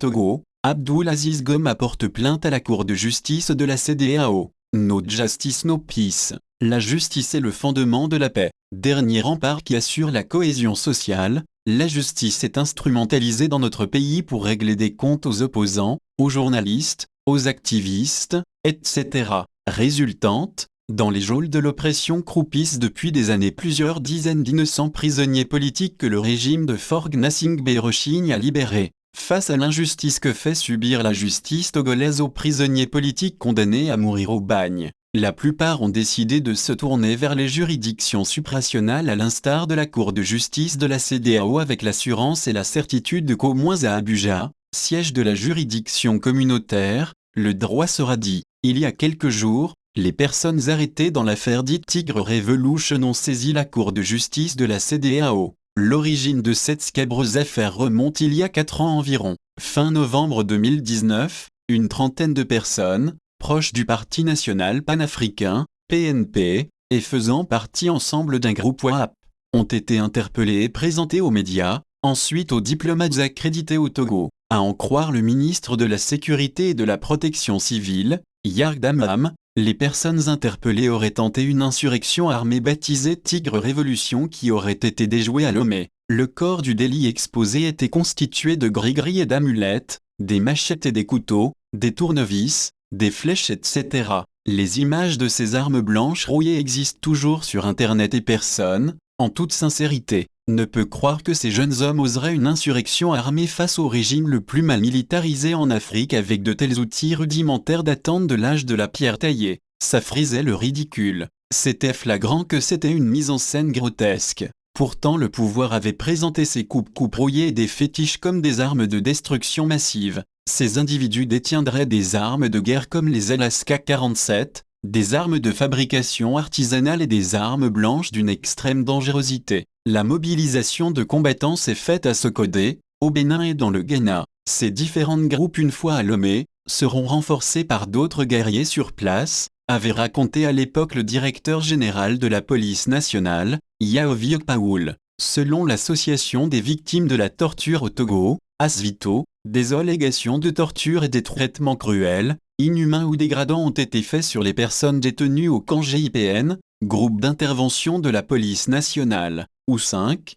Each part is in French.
Togo, Abdulaziz Goma porte plainte à la Cour de justice de la CEDEAO. No justice, no peace. La justice est le fondement de la paix. Dernier rempart qui assure la cohésion sociale, la justice est instrumentalisée dans notre pays pour régler des comptes aux opposants, aux journalistes, aux activistes, etc. Résultante, dans les geôles de l'oppression croupissent depuis des années plusieurs dizaines d'innocents prisonniers politiques que le régime de Faure Gnassingbé rechigne à libérer. Face à l'injustice que fait subir la justice togolaise aux prisonniers politiques condamnés à mourir au bagne, la plupart ont décidé de se tourner vers les juridictions supranationales à l'instar de la Cour de justice de la CEDEAO avec l'assurance et la certitude qu'au moins à Abuja, siège de la juridiction communautaire, le droit sera dit. Il y a quelques jours, les personnes arrêtées dans l'affaire dite Tigre Revolution ont saisi la Cour de justice de la CEDEAO. L'origine de cette scabreuse affaire remonte il y a 4 ans environ. Fin novembre 2019, une trentaine de personnes, proches du Parti national panafricain, PNP, et faisant partie ensemble d'un groupe WAP, ont été interpellées et présentées aux médias, ensuite aux diplomates accrédités au Togo. À en croire le ministre de la Sécurité et de la Protection civile, Yard Amam, les personnes interpellées auraient tenté une insurrection armée baptisée Tigre Révolution qui aurait été déjouée à Lomé. Le corps du délit exposé était constitué de gris-gris et d'amulettes, des machettes et des couteaux, des tournevis, des flèches etc. Les images de ces armes blanches rouillées existent toujours sur Internet et personne, en toute sincérité, ne peut croire que ces jeunes hommes oseraient une insurrection armée face au régime le plus mal militarisé en Afrique avec de tels outils rudimentaires datant de l'âge de la pierre taillée. Ça frisait le ridicule. C'était flagrant que c'était une mise en scène grotesque. Pourtant le pouvoir avait présenté ces coupes rouillées et des fétiches comme des armes de destruction massive. Ces individus détiendraient des armes de guerre comme les LSK-47, des armes de fabrication artisanale et des armes blanches d'une extrême dangerosité. La mobilisation de combattants s'est faite à Sokodé, au Bénin et dans le Ghana. Ces différents groupes une fois à Lomé, seront renforcés par d'autres guerriers sur place, avait raconté à l'époque le directeur général de la police nationale, Yaovi Okpaoul. Selon l'association des victimes de la torture au Togo, ASVITO, des allégations de torture et des traitements cruels, inhumains ou dégradants ont été faits sur les personnes détenues au camp GIPN, groupe d'intervention de la police nationale, où 5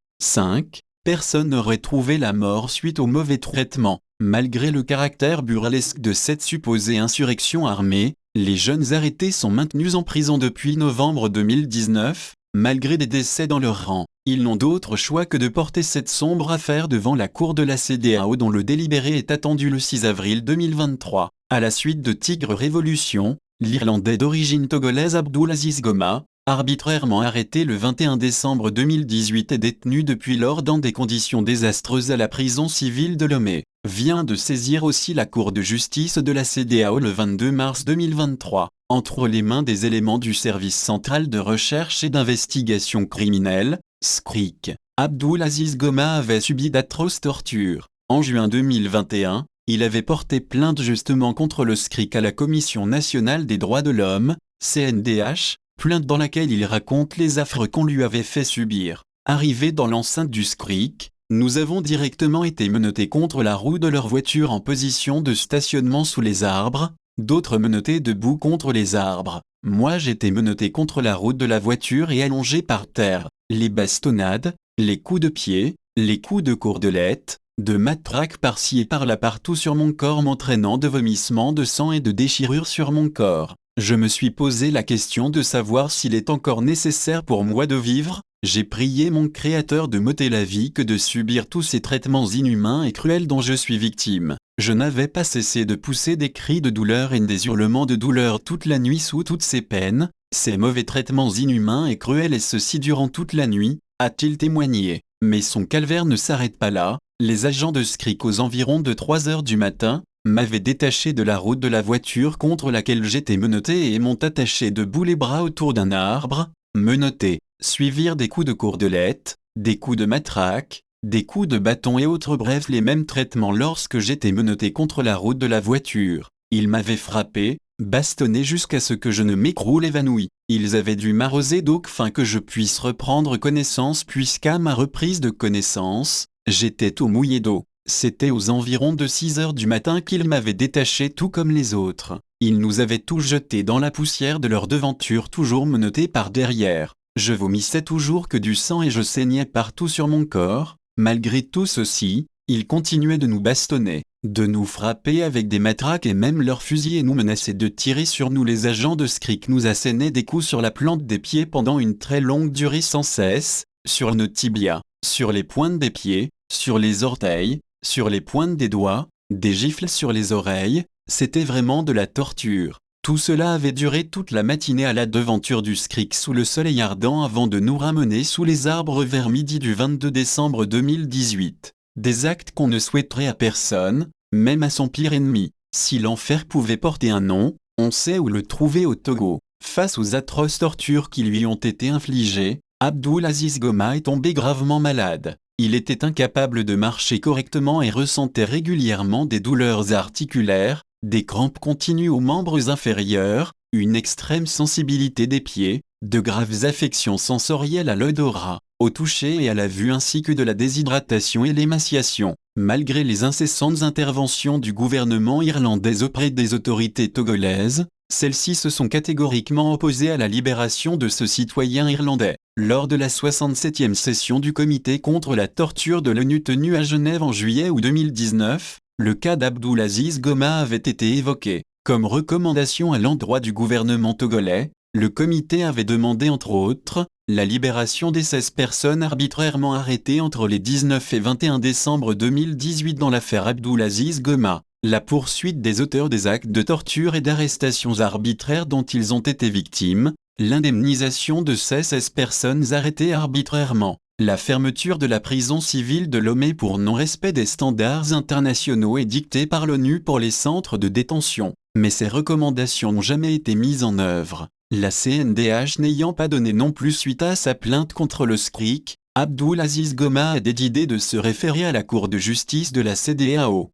personnes auraient trouvé la mort suite au mauvais traitement. Malgré le caractère burlesque de cette supposée insurrection armée, les jeunes arrêtés sont maintenus en prison depuis novembre 2019, malgré des décès dans leur rang. Ils n'ont d'autre choix que de porter cette sombre affaire devant la Cour de la CEDEAO dont le délibéré est attendu le 6 avril 2023. À la suite de Tigre Révolution, l'Irlandais d'origine togolaise Abdulaziz Goma, arbitrairement arrêté le 21 décembre 2018 et détenu depuis lors dans des conditions désastreuses à la prison civile de Lomé, vient de saisir aussi la Cour de justice de la CEDEAO le 22 mars 2023. Entre les mains des éléments du Service central de recherche et d'investigation criminelle, SCRIC, Abdulaziz Goma avait subi d'atroces tortures. En juin 2021, il avait porté plainte justement contre le SCRIC à la Commission nationale des droits de l'homme, CNDH, plainte dans laquelle il raconte les affres qu'on lui avait fait subir. Arrivé dans l'enceinte du SCRIC, nous avons directement été menottés contre la roue de leur voiture en position de stationnement sous les arbres, d'autres menottés debout contre les arbres. Moi j'étais menotté contre la roue de la voiture et allongé par terre. Les bastonnades, les coups de pied, les coups de cordelette, de matraque par-ci et par-là partout sur mon corps m'entraînant de vomissements de sang et de déchirures sur mon corps. Je me suis posé la question de savoir s'il est encore nécessaire pour moi de vivre. J'ai prié mon Créateur de m'ôter la vie que de subir tous ces traitements inhumains et cruels dont je suis victime. Je n'avais pas cessé de pousser des cris de douleur et des hurlements de douleur toute la nuit sous toutes ces peines, ces mauvais traitements inhumains et cruels et ceci durant toute la nuit, a-t-il témoigné. Mais son calvaire ne s'arrête pas là. Les agents de SCRIC aux environs de 3 heures du matin, m'avaient détaché de la route de la voiture contre laquelle j'étais menotté et m'ont attaché debout les bras autour d'un arbre, menotté. Suivirent des coups de cordelette, des coups de matraque, des coups de bâton et autres bref les mêmes traitements lorsque j'étais menotté contre la route de la voiture. Ils m'avaient frappé, bastonné jusqu'à ce que je ne m'écroule évanoui. Ils avaient dû m'arroser d'eau afin que je puisse reprendre connaissance puisqu'à ma reprise de connaissance, j'étais tout mouillé d'eau. C'était aux environs de 6 heures du matin qu'ils m'avaient détaché tout comme les autres. Ils nous avaient tous jetés dans la poussière de leur devanture, toujours menottés par derrière. Je vomissais toujours que du sang et je saignais partout sur mon corps. Malgré tout ceci, ils continuaient de nous bastonner, de nous frapper avec des matraques et même leurs fusils et nous menaçaient de tirer sur nous. Les agents de SCRIC nous assénaient des coups sur la plante des pieds pendant une très longue durée sans cesse, sur nos tibias, sur les pointes des pieds, sur les orteils, sur les pointes des doigts, des gifles sur les oreilles. C'était vraiment de la torture. Tout cela avait duré toute la matinée à la devanture du SCRIC sous le soleil ardent avant de nous ramener sous les arbres vers midi du 22 décembre 2018. Des actes qu'on ne souhaiterait à personne, même à son pire ennemi. Si l'enfer pouvait porter un nom, on sait où le trouver au Togo. Face aux atroces tortures qui lui ont été infligées, Abdulaziz Goma est tombé gravement malade. Il était incapable de marcher correctement et ressentait régulièrement des douleurs articulaires, des crampes continues aux membres inférieurs, une extrême sensibilité des pieds, de graves affections sensorielles à l'odorat, au toucher et à la vue ainsi que de la déshydratation et l'émaciation. Malgré les incessantes interventions du gouvernement irlandais auprès des autorités togolaises, celles-ci se sont catégoriquement opposées à la libération de ce citoyen irlandais. Lors de la 67e session du comité contre la torture de l'ONU tenue à Genève en juillet août 2019, le cas d'Abdulaziz Goma avait été évoqué. Comme recommandation à l'endroit du gouvernement togolais, le comité avait demandé entre autres la libération des 16 personnes arbitrairement arrêtées entre les 19 et 21 décembre 2018 dans l'affaire Abdulaziz Goma, la poursuite des auteurs des actes de torture et d'arrestations arbitraires dont ils ont été victimes, l'indemnisation de ces 16 personnes arrêtées arbitrairement, la fermeture de la prison civile de Lomé pour non-respect des standards internationaux édictés par l'ONU pour les centres de détention. Mais ces recommandations n'ont jamais été mises en œuvre. La CNDH n'ayant pas donné non plus suite à sa plainte contre le SCRIC, Abdulaziz Goma a décidé de se référer à la Cour de justice de la CEDEAO.